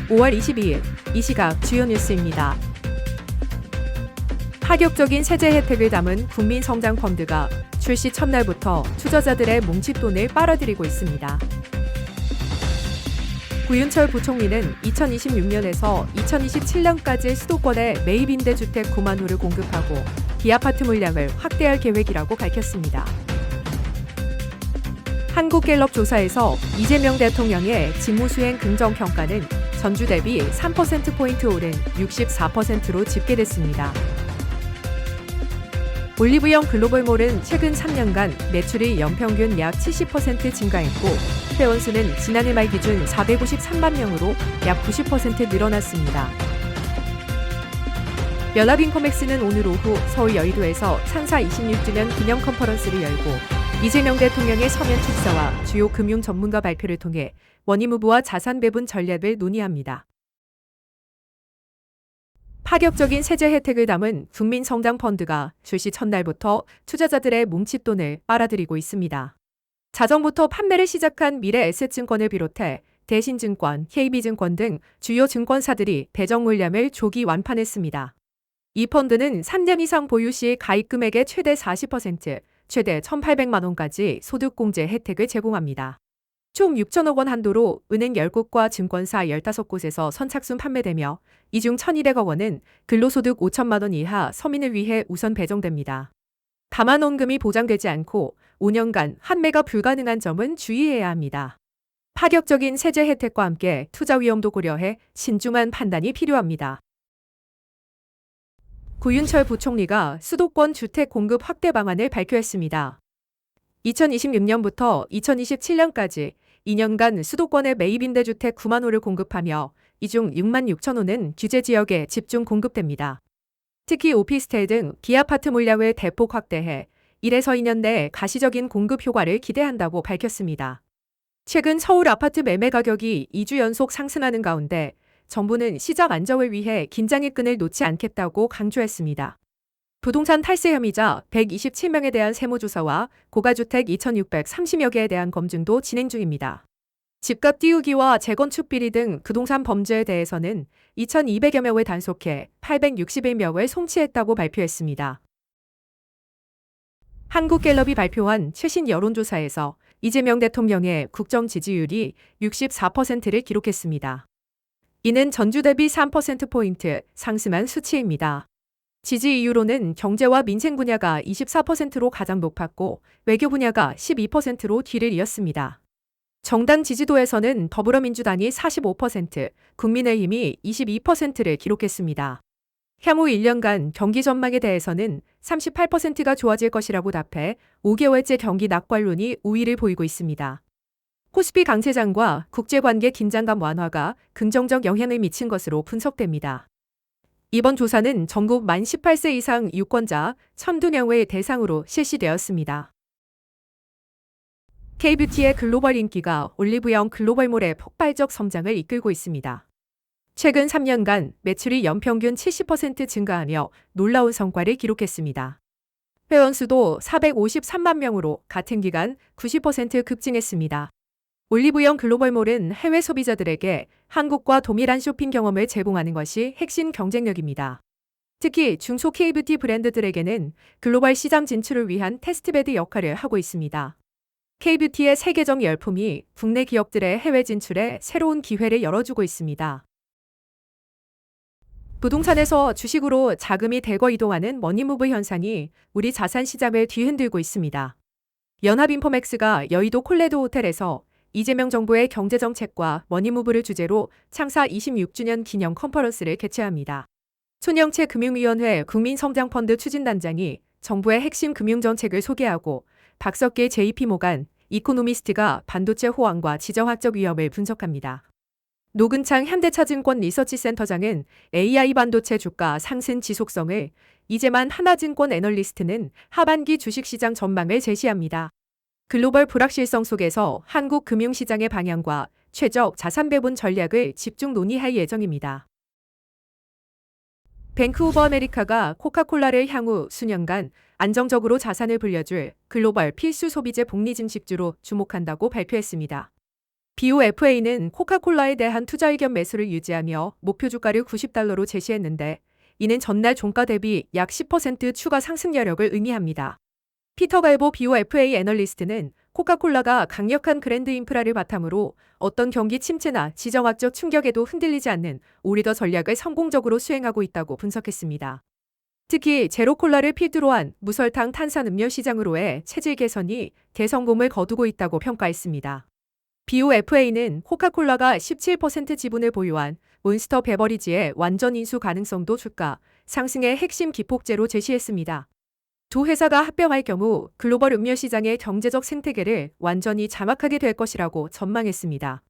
5월 22일 이 시각 주요 뉴스입니다. 파격적인 세제 혜택을 담은 국민성장펀드가 출시 첫날부터 투자자들의 뭉칫돈을 빨아들이고 있습니다. 구윤철 부총리는 2026년에서 2027년까지 수도권에 매입임대주택 9만 호를 공급하고 비아파트 물량을 확대할 계획이라고 밝혔습니다. 한국갤럽 조사에서 이재명 대통령의 직무수행 긍정평가는 전주 대비 3%포인트 오른 64%로 집계됐습니다. 올리브영 글로벌몰은 최근 3년간 매출이 연평균 약 70% 증가했고 회원수는 지난해 말 기준 453만 명으로 약 90% 늘어났습니다. 연합인코맥스는 오늘 오후 서울 여의도에서 창사 26주년 기념 컨퍼런스를 열고 이재명 대통령의 서면 축사와 주요 금융 전문가 발표를 통해 원희무브와 자산 배분 전략을 논의합니다. 파격적인 세제 혜택을 담은 국민성장펀드가 출시 첫날부터 투자자들의 뭉칫돈을 빨아들이고 있습니다. 자정부터 판매를 시작한 미래에셋증권을 비롯해 대신증권, KB증권 등 주요 증권사들이 배정 물량을 조기 완판했습니다. 이 펀드는 3년 이상 보유 시 가입 금액의 최대 40%, 최대 1,800만 원까지 소득공제 혜택을 제공합니다. 총 6천억 원 한도로 은행 10곳과 증권사 15곳에서 선착순 판매되며 이 중 1,200억 원은 근로소득 5천만 원 이하 서민을 위해 우선 배정됩니다. 다만 원금이 보장되지 않고 5년간 환매가 불가능한 점은 주의해야 합니다. 파격적인 세제 혜택과 함께 투자 위험도 고려해 신중한 판단이 필요합니다. 구윤철 부총리가 수도권 주택 공급 확대 방안을 발표했습니다. 2026년부터 2027년까지 2년간 수도권에 매입임대주택 9만 호를 공급하며 이 중 6만 6천 호는 규제 지역에 집중 공급됩니다. 특히 오피스텔 등 비아파트 물량을 대폭 확대해 1에서 2년 내에 가시적인 공급 효과를 기대한다고 밝혔습니다. 최근 서울 아파트 매매 가격이 2주 연속 상승하는 가운데 정부는 시장 안정을 위해 긴장의 끈을 놓지 않겠다고 강조했습니다. 부동산 탈세 혐의자 127명에 대한 세무조사와 고가주택 2,630여 개에 대한 검증도 진행 중입니다. 집값 띄우기와 재건축 비리 등 부동산 범죄에 대해서는 2,200여 명을 단속해 861명을 송치했다고 발표했습니다. 한국갤럽이 발표한 최신 여론조사에서 이재명 대통령의 국정 지지율이 64%를 기록했습니다. 이는 전주 대비 3%포인트 상승한 수치입니다. 지지 이유로는 경제와 민생 분야가 24%로 가장 높았고 외교 분야가 12%로 뒤를 이었습니다. 정당 지지도에서는 더불어민주당이 45%, 국민의힘이 22%를 기록했습니다. 향후 1년간 경기 전망에 대해서는 38%가 좋아질 것이라고 답해 5개월째 경기 낙관론이 우위를 보이고 있습니다. 코스피 강세장과 국제관계 긴장감 완화가 긍정적 영향을 미친 것으로 분석됩니다. 이번 조사는 전국 만 18세 이상 유권자 1,002명을 대상으로 실시되었습니다. K뷰티의 글로벌 인기가 올리브영 글로벌몰의 폭발적 성장을 이끌고 있습니다. 최근 3년간 매출이 연평균 70% 증가하며 놀라운 성과를 기록했습니다. 회원수도 453만 명으로 같은 기간 90% 급증했습니다. 올리브영 글로벌몰은 해외 소비자들에게 한국과 동일한 쇼핑 경험을 제공하는 것이 핵심 경쟁력입니다. 특히 중소 K뷰티 브랜드들에게는 글로벌 시장 진출을 위한 테스트베드 역할을 하고 있습니다. K뷰티의 세계적 열풍이 국내 기업들의 해외 진출에 새로운 기회를 열어주고 있습니다. 부동산에서 주식으로 자금이 대거 이동하는 머니무브 현상이 우리 자산 시장을 뒤흔들고 있습니다. 연합인포맥스가 여의도 콜레도 호텔에서 이재명 정부의 경제정책과 머니무브를 주제로 창사 26주년 기념 컨퍼런스를 개최합니다. 손영채 금융위원회 국민성장펀드 추진단장이 정부의 핵심 금융정책을 소개하고 박석길 JP모간 이코노미스트가 반도체 호황과 지정학적 위험을 분석합니다. 노근창 현대차증권 리서치센터장은 AI 반도체 주가 상승 지속성을, 이재만 하나증권 애널리스트는 하반기 주식시장 전망을 제시합니다. 글로벌 불확실성 속에서 한국 금융시장의 방향과 최적 자산 배분 전략을 집중 논의할 예정입니다. 뱅크 오브 아메리카가 코카콜라를 향후 수년간 안정적으로 자산을 불려줄 글로벌 필수 소비재 복리 증식주로 주목한다고 발표했습니다. BOFA는 코카콜라에 대한 투자 의견 매수를 유지하며 목표 주가를 $90로 제시했는데 이는 전날 종가 대비 약 10% 추가 상승 여력을 의미합니다. 피터 갈보 BOFA 애널리스트는 코카콜라가 강력한 브랜드 인프라를 바탕으로 어떤 경기 침체나 지정학적 충격에도 흔들리지 않는 오리더 전략을 성공적으로 수행하고 있다고 분석했습니다. 특히 제로콜라를 필두로 한 무설탕 탄산음료 시장으로의 체질 개선이 대성공을 거두고 있다고 평가했습니다. BOFA는 코카콜라가 17% 지분을 보유한 몬스터 베버리지의 완전 인수 가능성도 주가 상승의 핵심 기폭제로 제시했습니다. 두 회사가 합병할 경우 글로벌 음료 시장의 경제적 생태계를 완전히 장악하게 될 것이라고 전망했습니다.